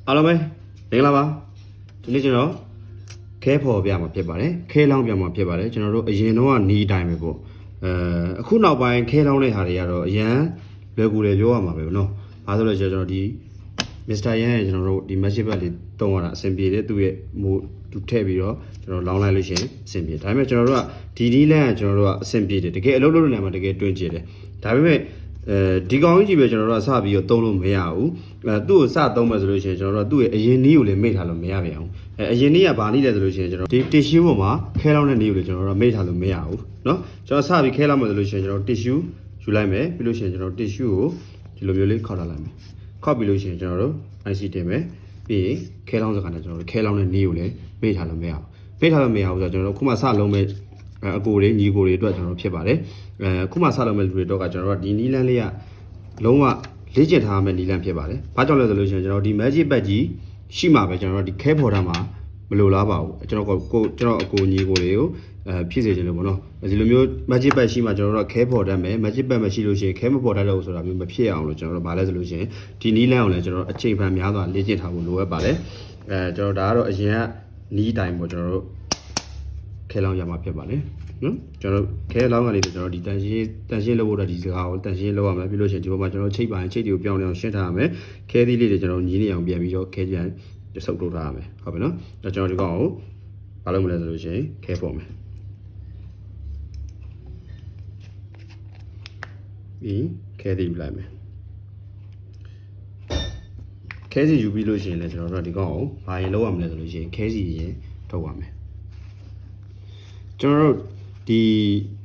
အားလုံးပဲမင်္ဂလာပါဒီနေ့ကျွန်တော်ခဲဖော်ပြမှာဖြစ်ပါတယ်ခဲလောင်းပြမှာဖြစ်ပါတယ်ကျွန်တော်တို့အရင်တော့နီးတိုင်းပဲပေါ့အခုနောက်ပိုင်းခဲလောင်းတဲ့ဟာတွေကတော့အရန်လွယ်ကူတယ်ပြောရမှာပဲနော်ဘာလို့လဲဆိုတော့ကျွန်တော်ဒီမစ္စတာရန်ရဲ့ကျွန်တော်တို့ဒီ magic bag လေးတုံးရတာအဆင်ပြေတယ်သူ့ရဲ့မိုးသူထည့်ပြီးတော့ကျွန်တော်လောင်းလိုက်လို့ရှိရင်အဆင်ပြေဒါပေမဲ့ကျွန်တော်တို့ကဒီနီးလန်းကကျွန်တော်တို့ကအဆင်ပြေတယ်တကယ်အလုပ်လုပ်နေမှာတကယ်တွင်းကျင်တယ်ဒါပေမဲ့ဒီကောင်ကြီးပဲကျွန်တော်တို့ကစပြီးတော့သုံးလို့မရဘူးသူ့ကိုစသုံးမယ်ဆိုလို့ရှိရင်ကျွန်တော်တို့ကသူ့ရဲ့အရင်နီးကိုလည်းမိတ်ထားလို့မရပြန်ဘူးအရင်နီးကဘာနီးလဲဆိုလို့ရှိရင်ကျွန်တော်ဒီ tissue ပေါ်မှာခဲလောင်းတဲ့နီးကိုလည်းကျွန်တော်တို့ကမိတ်ထားလို့မရဘူးเนาะကျွန်တော်စပြီးခဲလောင်းမယ်ဆိုလို့ရှိရင်ကျွန်တော် tissue ယူလိုက်မယ်ပြီးလို့ရှိရင်ကျွန်တော် tissue ကိုဒီလိုမျိုးလေးခောက်ထားလိုက်မယ်ခောက်ပြီးလို့ရှိရင်ကျွန်တော်တို့ IC တင်မယ်ပြီးရင်ခဲလောင်းစကားနဲ့ကျွန်တော်တို့ခဲလောင်းတဲ့နီးကိုလည်းမိတ်ထားလို့မရဘူးမိတ်ထားလို့မရဘူးဆိုတော့ကျွန်တော်တို့ခုမှစလုံးမဲ့အကိုတွေညီကိုတွေအတွက်ကျွန်တော်တို့ဖြစ်ပါတယ်ခုမှစလုံးမဲ့လူတွေတော့ကကျွန်တော်တို့ဒီနီးလန်းလေးကလုံးဝလေ့ကျင့်ထားမယ့်နီလန်ဖြစ်ပါတယ်။ဘာကြောင့်လဲဆိုလို့ရှိရင်ကျွန်တော်ဒီ magic bag ကြီးရှိမှပဲကျွန်တော်ဒီခဲဖော်တာမှာမလိုလားပါဘူး။ကျွန်တော်အကိုညီကိုတွေကိုဖြည့်စေချင်လို့ပေါ့နော်။ဒီလိုမျိုး magic bag ရှိမှကျွန်တော်တို့ခဲဖော်တတ်မယ်။ magic bag မရှိလို့ရှိရင်ခဲမဖော်တတ်တော့ဘူးဆိုတာမျိုးမဖြစ်အောင်လို့ကျွန်တော်တို့ဗာလဲဆိုလို့ရှိရင်ဒီနီလန်ကိုလည်းကျွန်တော်တို့အချိန်ဖန်များစွာလေ့ကျင့်ထားဖို့လိုအပ်ပါတယ်။ကျွန်တော်ဒါကတော့အရင်ကနီးတိုင်းပေါ့ကျွန်တော်တို့ခဲလောင်းရမှာဖြစ်ပါတယ်။နော်ကျွန်တော်ခဲလောင်းကနေကျွန်တော်ဒီတန်ရှင်းလုပ်ဖို့ဒီစကားကိုတန်ရှင်းလုပ်ရမယ်ပြီးလို့ရှိရင်ဒီပေါ်မှာကျွန်တော်ချိတ်ပိုင်းချိတ်တွေကိုပြောင်းလဲအောင်ရှင်းထားရမယ်ခဲသီးလေးတွေကျွန်တော်ညီးနေအောင်ပြန်ပြီးတော့ခဲပြန်စုပ်ထုတ်ထားရမယ်ဟုတ်ပြီနော်ကျွန်တော်ဒီကောင်ကိုဘာလုပ်မလဲဆိုလို့ရှိရင်ခဲပေါ်မယ်ပြီးခဲသီးယူလိုက်မယ်ခဲစီယူပြီးလို့ရှိရင်လည်းကျွန်တော်တို့ဒီကောင်ကိုဘာရင်လုပ်ရမလဲဆိုလို့ရှိရင်ခဲစီရင်ထုတ်ရမယ်ကျွန်တော်တို့ဒီ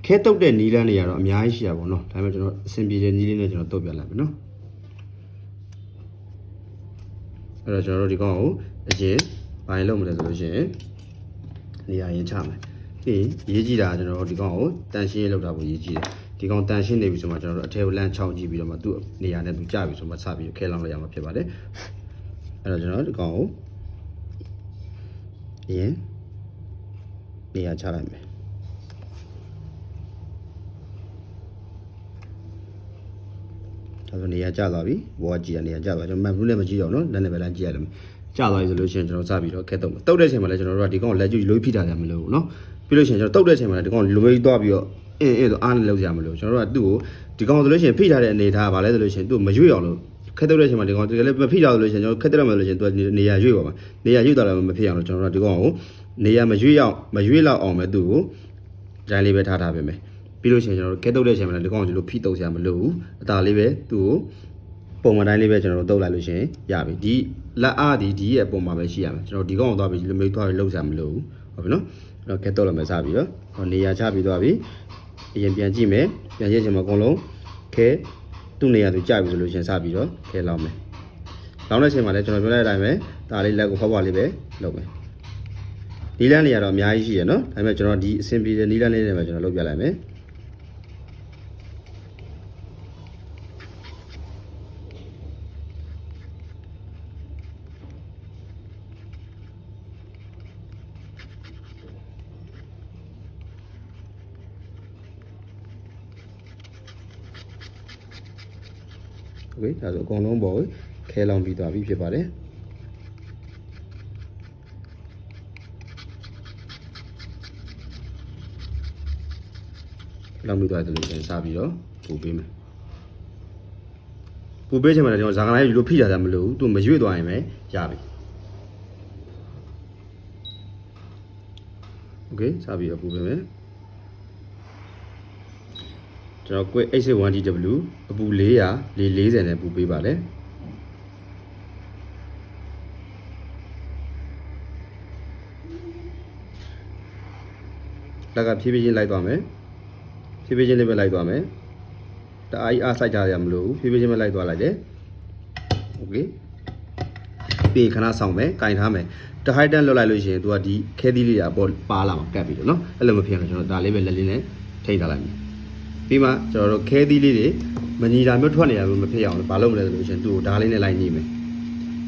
ခဲတုတ်တဲ့နီးလန်းတွေကတော့အများကြီးရှိတာပေါ့နော်ဒါပေမဲ့ကျွန်တော်အဆင်ပြေတဲ့နီးလေးနဲ့ကျွန်တော်တုတ်ပြလိုက်မယ်နော်အဲ့တော့ကျွန်တော်တို့ဒီကောင်ကိုအရင်ဘာရင်လုပ်မလဲဆိုလို့ရှိရင်နေရာရင်ချမယ်ပြီးရေးကြည့်တာကျွန်တော်တို့ဒီကောင်ကိုတန်ရှင်းလောက်တာကိုရေးကြည့်တယ်ဒီကောင်တန်ရှင်းနေပြီဆိုမှကျွန်တော်တို့အထဲကိုလမ်းချောင်းကြည့်ပြီးတော့မှသူ့နေရာနဲ့သူကြပြီဆိုမှစပြီးခဲလောင်းလိုက်ရမှာဖြစ်ပါတယ်အဲ့တော့ကျွန်တော်ဒီကောင်ကိုအရင်နေရာချလိုက်မယ်ဒါဆိုနေရာကျသွားပြီဘောကကြည့်ရနေရာကျသွားကျွန်တော်မန်ဘလူးလည်းမကြည့်တော့နော်လက်နဲ့ပဲလမ်းကြည့်ရတယ်ကျသွားပြီဆိုလို့ရှိရင်ကျွန်တော်စပြီးတော့ခဲတုတ်တဲ့အချိန်မှာလည်းကျွန်တော်တို့ကဒီကောင်ကိုလက်ကျူလိုဖိထားကြမလို့နော်ပြီးလို့ရှိရင်ကျွန်တော်တုတ်တဲ့အချိန်မှာလည်းဒီကောင်လိုမျိုးသွားပြီးတော့ဆိုအားနဲ့လောက်ကြမလို့ကျွန်တော်တို့ကသူ့ကိုဒီကောင်ဆိုလို့ရှိရင်ဖိထားတဲ့အနေထားကဘာလဲဆိုလို့ရှိရင်သူ့မရွေ့အောင်လို့ခဲတုတ်တဲ့အချိန်မှာဒီကောင်တကယ်လည်းမဖိထားလို့ရှိရင်ကျွန်တော်ခဲတုတ်ရမယ်လို့ရှိရင်သူကနေရာရွေ့ပါမှာနေရာရွေ့သွားလည်းမဖြစ်အောင်လို့ကျွန်တော်တို့ကဒီကောင်ကိုနေရာမရွေ့လောက်အောင်ပဲသူ့ကိုဂျိုင်းလေးပဲထားပေးမယ်ပြီးလို့ရှိရင်ကျွန်တော်တို့ခဲတုတ်တဲ့အချိန်မှာလည်းဒီကောင်ဒီလိုဖိတုတ်ရမလို့အသာလေးပဲသူ့ကိုပုံမှန်တိုင်းလေးပဲကျွန်တော်တို့တုတ်လိုက်လို့ရှိရင်ရပြီဒီလက်အားဒီရဲ့ပုံမှန်ပဲရှိရမယ်ကျွန်တော်ဒီကောင်ကိုသွားပြီးလူမိတ်သွားပြီးလှုပ်ရှားမလို့ဟုတ်ပြီနော်အဲ့တော့ခဲတုတ်လည်းမစပြီးတော့နေရာချပြီးသွားပြီအရင်ပြန်ကြည့်မယ်ပြန်ကြည့်ချိန်မှာအကုန်လုံးခဲသူ့နေရာသူကြပြီဆိုလို့ရှိရင်စပြီးတော့ခဲလောင်းမယ်လောင်းတဲ့အချိန်မှာလည်းကျွန်တော်ပြောလိုက်တဲ့အတိုင်းပဲဒါလေးလက်ကိုဖွားဖွားလေးပဲလုပ်မယ်နီလန်းနေရာတော့အများကြီးရှိရနော်ဒါပေမဲ့ကျွန်တော်ဒီအဆင်ပြေတဲ့နီလန်းလေးတွေမှာကျွန်တော်လုပ်ပြလိုက်မယ်โอเคဒါဆိုအကုန်လုံးပေါ်ခဲလောင်းပြီးသွားပြီဖြစ်ပါတယ်လောင်းပြီးသွားတယ်လို့ပြန်စပြီးတော့ပူပေးမယ်ပူပေးချိန်မှာကျွန်တော်ဇာကနိုင်လိုဖိထားတာမလို့သူမရွေ့သွားရင်ပဲရပြီโอเคစပြီးတော့ပူပေးမယ်ကျွန်တော် quick X1DW အပူ400 440နဲ့ပူပေးပါတယ်လက်ကဖြည်းဖြည်းချင်းလိုက်သွားမယ်ဖြည်းဖြည်းချင်းလေးပဲလိုက်သွားမယ်တအားကြီးအားစိုက်ကြရမလို့ဖြည်းဖြည်းချင်းပဲလိုက်သွားလိုက်တယ်โอเคပြီးခဏဆောင်မယ်ကင်ထားမယ်တဟိုက်တန်လွတ်လိုက်လို့ရှိရင်သူကဒီခဲသီးလေးအပေါ်ပါလာမှာကတ်ပြီးတော့เนาะအဲ့လိုမဖြစ်အောင်ကျွန်တော်ဒါလေးပဲလက်လေးနဲ့ထိထားလိုက်မယ်ပြီးမှကျွန်တော်တို့ခဲသီးလေးတွေမညီတာမျိုးထွက်နေတာမျိုးမဖြစ်အောင်ဘာလုပ်မလဲဆိုလို့ရှိရင်သူ့ကိုဓာတ်လေးနဲ့လိုက်နေမယ်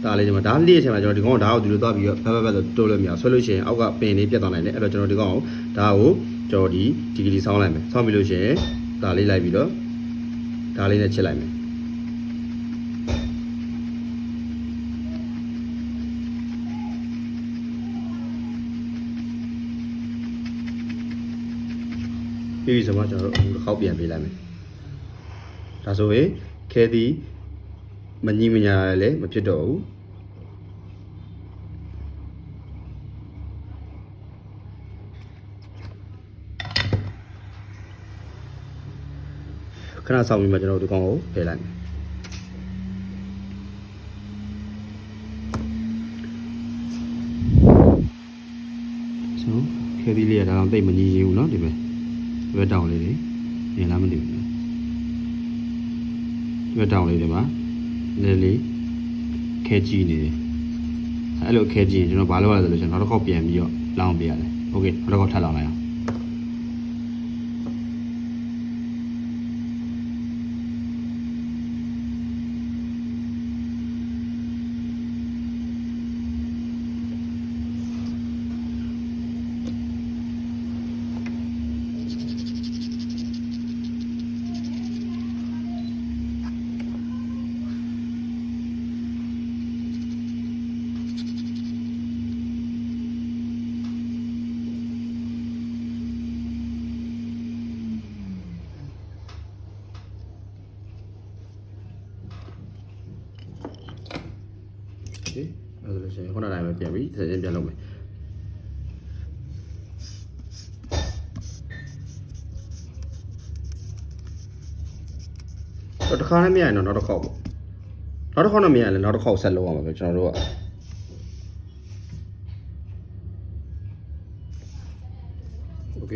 ဒါလေးဒီမှာဓာတ်လေးအချိန်မှာကျွန်တော်ဒီကောင်ဓာတ်ကိုဒီလိုသွားပြီးတော့ဖက်တိုးလို့မရဆွဲလို့ရှိရင်အောက်ကပင်လေးပြတ်သွားနိုင်တယ်အဲ့တော့ကျွန်တော်ဒီကောင်ကိုဓာတ်ကိုကျွန်တော်ဒီကလေးဆောင်းလိုက်မယ်ဆောင်းပြီးလို့ရှိရင်ဓာတ်လေးလိုက်ပြီးတော့ဓာတ်လေးနဲ့ချစ်လိုက်မယ် က ပြီးပြီဆိုမှကျွန်တော်တို့တစ်ခေါက်ပြန်ပေးလိုက်မယ်ဒါဆိုရင်ခဲသည်မညီမညာလည်းမဖြစ်တော့ဘူးခဏဆောင်ပြီးမှကျွန်တော်တို့ဒီကောင်ကိုဖယ်လိုက်မယ်ဆိုခဲသီးလေးကဒါတော့တိတ်မညီရဘူးเนาะဒီဘက်တောင်လေးတွေမြင်လားမသိဘူးဒီဘက်တောင်လေးတွေမှာနည်းလေးခဲကြီးနေတယ်အဲ့လိုခဲကြီးရင်ကျွန်တော်ဘာလုပ်ရလဲဆိုလို့ကျွန်တော်နောက်တစ်ခေါက်ပြန်ပြီးတော့လောင်းပေးရတယ်โอเคနောက်တစ်ခေါက်ထပ်လောင်းလိုက်အောင်အဲ့ဒါလို့ရှိရင်ခုနတိုင်းပဲပြန်ပြီးဆက်ချင်းပြန်လုပ်မယ်တော့တစ်ခါနဲ့မရရင်တော့နောက်တစ်ခေါက်ပေါ့နောက်တစ်ခေါက်နဲ့မရရင်လည်းနောက်တစ်ခေါက်ဆက်လုပ်ရမှာပဲကျွန်တော်တို့ကโอเค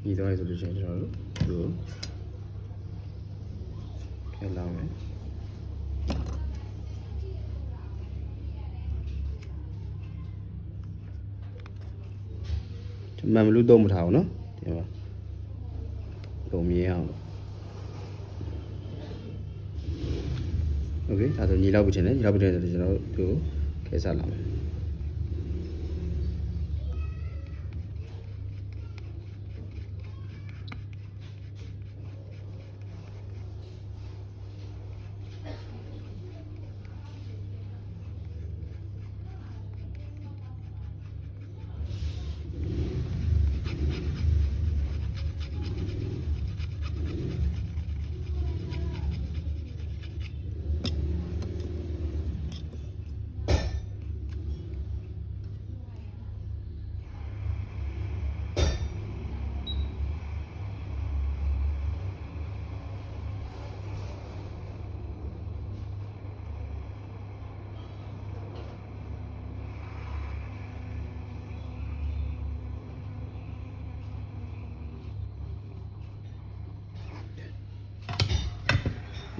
ညီသွားရဆိုလို့ရှိရင်ကျွန်တော်တို့ဒီခဲလောင်းမယ်ဒီမှမလို့တော့မထားဘူးเนาะဒီမှာပုံမြင်အောင်โอเคဒါဆိုညီလောက်ပြချင်တယ်ညီလောက်ပြချင်တယ်ဆိုကျွန်တော်တို့ခဲစားလာမယ်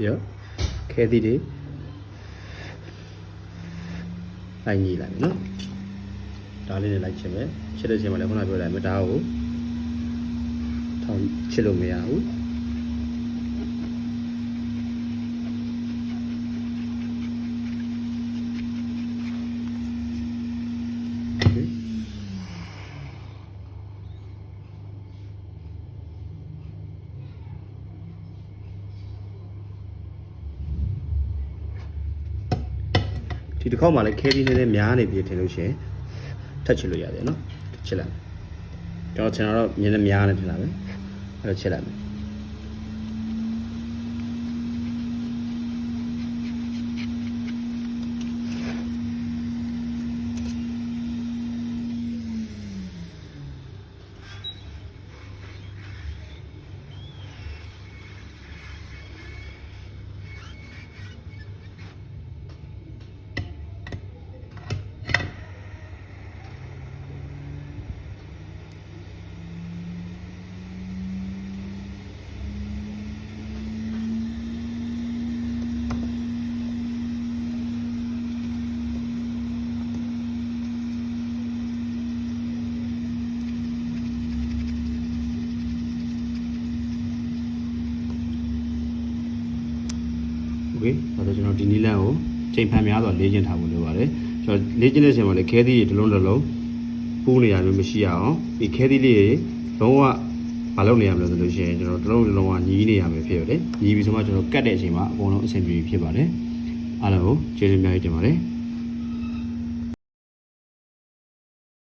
ရောခဲသီးတွေလိုက်ညီလိုက်မယ်နော်ဒါလေးနဲ့လိုက်ချင်မယ်ချစ်တဲ့ချိန်မှာလည်းခုနပြောလိုက်မယ်ဒါကိုထောင်ချစ်လို့မရဘူးဒီတစ်ခေါက်မှလည်းခဲသီးနည်းနည်းများနေပြီထင်လို့ရှိရင်ထပ်ချစ်လို့ရတယ်နော်ချစ်လိုက်ကျွန်တော်ထင်တော့မြင်နေများနေထင်တာပဲအဲ့တော့ချစ်လိုက်မယ် โอเคဒါဆိုကျွန်တော်ဒီနီလန်းကိုချိန်ဖန်များစွာလေ့ကျင့်ထားဖို့လိုပါတယ်ကျွန်တော်လေ့ကျင့်တဲ့အချိန်မှာလေခဲသီးတွေတစ်လုံးတစ်လုံးပူးနေရမျိုးမရှိရအောင်ဒီခဲသီးလေးတွေလုံးဝမလုပ်နေရမလို့ဆိုလို့ရှိရင်ကျွန်တော်တစ်လုံးတစ်လုံးကညီးနေရမယ်ဖြစ်ရတယ်ညီးပြီးဆိုမှကျွန်တော်ကတ်တဲ့အချိန်မှာအကုန်လုံးအဆင်ပြေဖြစ်ပါတယ်အားလုံးကိုကျေးဇူးများတင်ပါတယ်